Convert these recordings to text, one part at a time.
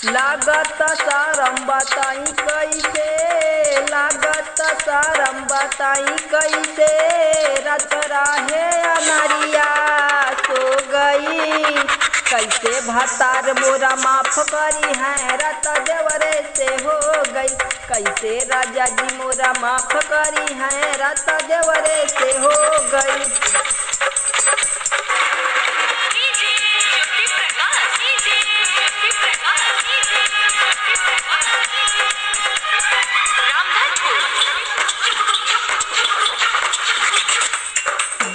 लागत सारम बताई कैसे, लागत सारम बताई कैसे, रात राहे अनरिया सो गई। कैसे भतार मोरा माफ करी है, रात देवरे से हो गई। कैसे राजा जी मोरा माफ करी है, रात देवरे से हो गई।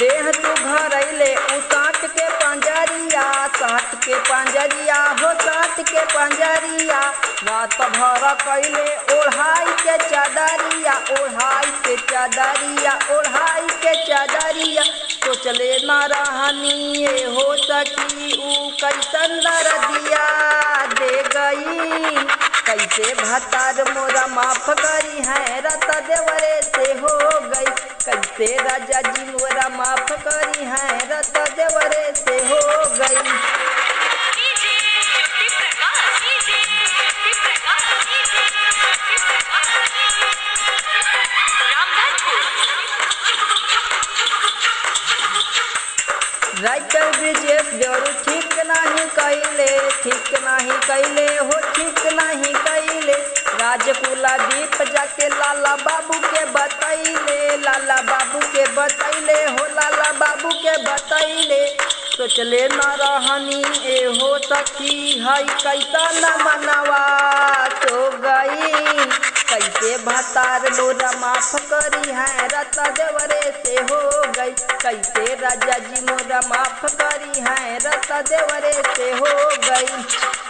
देह तू घर अले उ साट के पंजरिया, साट के पंजरिया हो साट के पंजरिया। रात भर कैले ओढ़ाई के चादरिया, ओढ़ाई के चादरिया, ओढ़ाई के चादरिया। सोचले न रहनी हो सकी उ कैसन दर्दिया दे गई। कैसे भतार मोरा माफ करी है, रात देवरे से हो गई। कैसे राजा जी मोरा माफ करी है, रात देवरे से हो गई। राइटर ब्रिजेश देवरू ठीक नहीं कैले, ठीक नहीं कैले हो ठीक नहीं कैले। राजकुला दीप जाके लाला बाबू के बतैले, लाला बाबू के बतैले हो लाला बाबू के बतैले। सोचले न रहनी ए हो सखी है कैसा न मनवा तो गई। कैसे भतार मोरा माफ करी है, रात देवरे से हो गई। कैसे राजा जी मोरा माफ करी है, रात देवरे से हो गई।